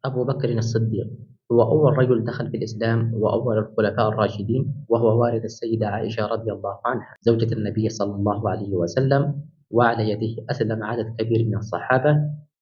أبو بكر الصديق هو أول رجل دخل في الإسلام وأول الخلفاء الراشدين، وهو والد السيدة عائشة رضي الله عنها زوجة النبي صلى الله عليه وسلم، وعلى يده أسلم عدد كبير من الصحابة.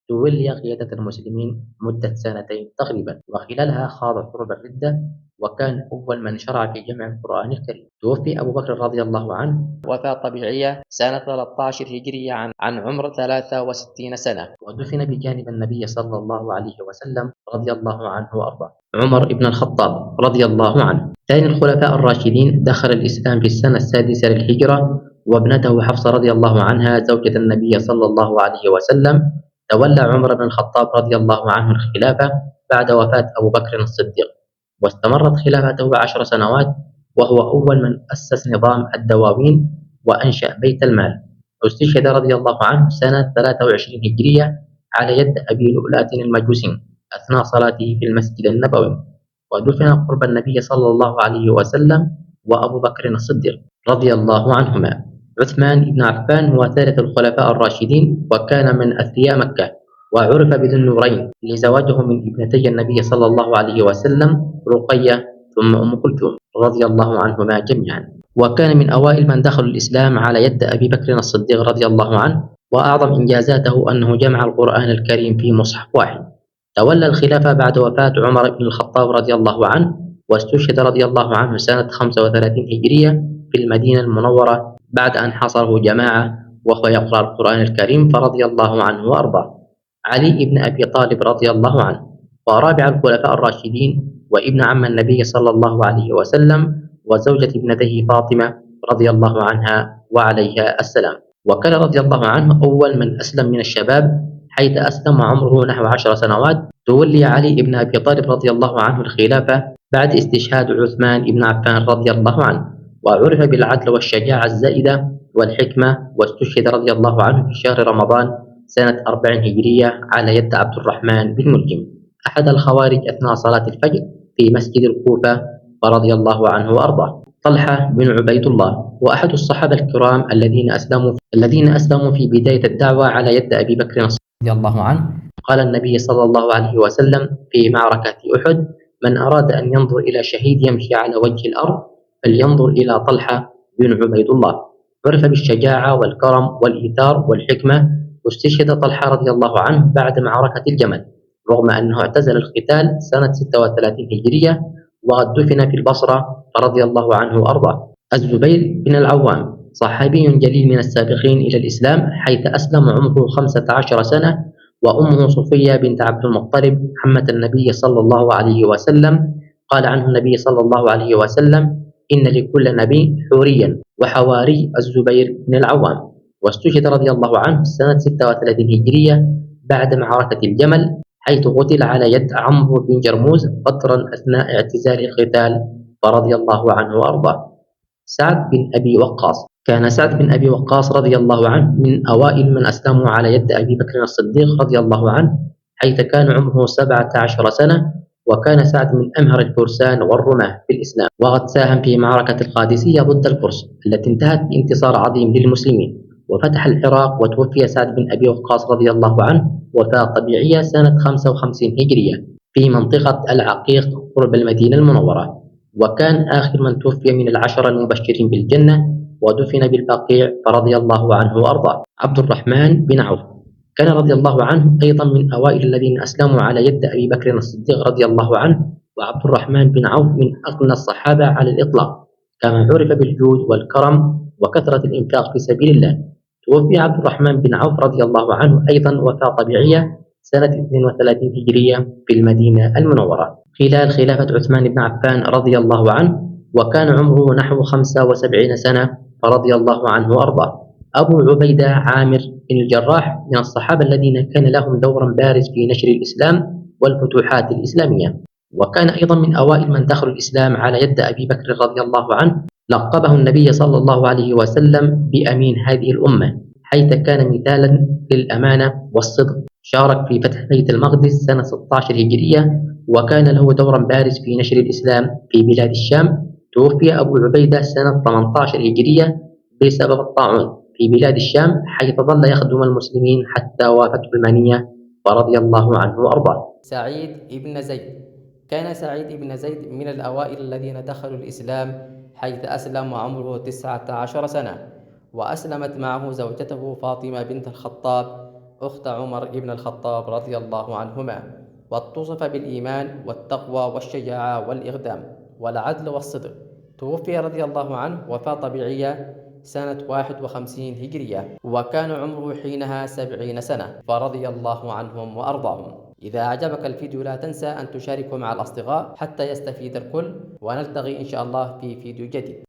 تولي قيادة المسلمين مدة سنتين تقريبا، وخلالها خاض حروب الردة، وكان أول من شرع في جمع القرآن الكريم. توفي أبو بكر رضي الله عنه وفاة طبيعية سنة 13 هجرية عن عمر 63 سنة، ودفن بجانب النبي صلى الله عليه وسلم رضي الله عنه وأرضاه عمر بن الخطاب رضي الله عنه. ثاني الخلفاء الراشدين دخل الإسلام في السنة السادسة للهجرة، وابنته حفصة رضي الله عنها زوجة النبي صلى الله عليه وسلم. تولى عمر بن الخطاب رضي الله عنه الخلافة بعد وفاة أبو بكر الصديق، واستمرت خلافته 10 سنوات، وهو أول من أسس نظام الدواوين وأنشأ بيت المال. استشهد رضي الله عنه سنة 23 هجرية على يد أبي لؤلؤة المجوسي أثناء صلاته في المسجد النبوي، ودفن قرب النبي صلى الله عليه وسلم وأبو بكر الصديق رضي الله عنهما. عثمان بن عفان هو ثالث الخلفاء الراشدين، وكان من أثرياء مكة، وعرف بذي النورين لزواجه من ابنتي النبي صلى الله عليه وسلم رقية ثم أم كلثوم رضي الله عنهما جميعا. وكان من أوائل من دخلوا الإسلام على يد أبي بكر الصديق رضي الله عنه، وأعظم إنجازاته أنه جمع القرآن الكريم في مصحف واحد. تولى الخلافة بعد وفاة عمر بن الخطاب رضي الله عنه، واستشهد رضي الله عنه سنة 35 هجرية في المدينة المنورة بعد أن حاصره جماعة وهو يقرأ القرآن الكريم، فرضي الله عنه وأرضاه. علي بن أبي طالب رضي الله عنه، ورابع الخلفاء الراشدين، وابن عم النبي صلى الله عليه وسلم، وزوجة ابنته فاطمة رضي الله عنها وعليها السلام. وكان رضي الله عنه أول من أسلم من الشباب، حيث أسلم وعمره نحو 10 سنوات. تولي علي بن أبي طالب رضي الله عنه الخلافة بعد استشهاد عثمان بن عفان رضي الله عنه، وعرف بالعدل والشجاعة الزائدة والحكمة، واستشهد رضي الله عنه في شهر رمضان سنة 40 هجرية على يد عبد الرحمن بن ملجم أحد الخوارج أثناء صلاة الفجر في مسجد الكوفة، فرضي الله عنه وأرضاه. طلحة بن عبيد الله وأحد الصحابة الكرام الذين أسلموا في بداية الدعوة على يد أبي بكر رضي الله عنه. قال النبي صلى الله عليه وسلم في معركة أحد: من أراد أن ينظر إلى شهيد يمشي على وجه الأرض فلينظر إلى طلحة بن عبيد الله. عرف بالشجاعة والكرم والإيثار والحكمة، واستشهد طلحة رضي الله عنه بعد معركة الجمل، رغم أنه اعتزل القتال سنة 36 هجرية، وقد دفن في البصرة رضي الله عنه وأرضاه. الزبير بن العوام صحابي جليل من السابقين إلى الإسلام، حيث أسلم عمره 15 سنة، وأمه صفية بنت عبد المطلب عمة النبي صلى الله عليه وسلم. قال عنه النبي صلى الله عليه وسلم: إن لكل نبي حوريا، وحواري الزبير بن العوام. واستشهد رضي الله عنه سنة 36 هجرية بعد معركة الجمل، حيث قتل على يد عمرو بن جرموز قطرا أثناء اعتزال القتال، فرضي الله عنه وأرضاه. سعد بن أبي وقاص كان سعد بن أبي وقاص رضي الله عنه من أوائل من أسلموا على يد أبي بكر الصديق رضي الله عنه، حيث كان عمره 17 سنة، وكان سعد من أمهر الفرسان والرماة في الإسلام، وقد ساهم في معركة القادسية ضد الفرس التي انتهت بانتصار عظيم للمسلمين، وفتح العراق. وتوفي سعد بن أبي وقاص رضي الله عنه وفاة طبيعية سنة 55 هجرية في منطقة العقيق قرب المدينة المنورة، وكان آخر من توفي من العشرة المبشرين بالجنة، ودفن بالبقيع، فرضي الله عنه وأرضاه. عبد الرحمن بن عوف كان رضي الله عنه أيضا من أوائل الذين أسلموا على يد أبي بكر الصديق رضي الله عنه، وعبد الرحمن بن عوف من أغنى الصحابة على الإطلاق، كما عرف بالجود والكرم وكثرة الإنفاق في سبيل الله. توفي عبد الرحمن بن عوف رضي الله عنه أيضا وفاة طبيعية سنة 32 هجرية في المدينة المنورة خلال خلافة عثمان بن عفان رضي الله عنه، وكان عمره نحو 75 سنة، فرضي الله عنه وأرضاه. أبو عبيدة عامر بن الجراح من الصحابة الذين كان لهم دور بارز في نشر الإسلام والفتوحات الإسلامية، وكان أيضا من أوائل من دخلوا الإسلام على يد أبي بكر رضي الله عنه. لقبه النبي صلى الله عليه وسلم بأمين هذه الأمة، حيث كان مثالا للأمانة والصدق. شارك في فتح بيت المقدس سنة 16 هجرية، وكان له دورا بارز في نشر الإسلام في بلاد الشام. توفي أبو عبيدة سنة 18 هجرية بسبب الطاعون في بلاد الشام، حيث ظل يخدم المسلمين حتى وافته المنية، فرضي الله عنه وأرضاه. سعيد بن زيد. كان سعيد بن زيد من الأوائل الذين دخلوا الإسلام، حيث أسلم وعمره 19 سنة، وأسلمت معه زوجته فاطمة بنت الخطاب أخت عمر بن الخطاب رضي الله عنهما، واتصف بالإيمان والتقوى والشجاعة والإقدام والعدل والصدق. توفي رضي الله عنه وفاة طبيعية سنة 51 هجرية، وكان عمره حينها 70 سنة، فرضي الله عنهم وأرضاهم. إذا أعجبك الفيديو لا تنسى أن تشاركه مع الأصدقاء حتى يستفيد الكل، ونلتقي إن شاء الله في فيديو جديد.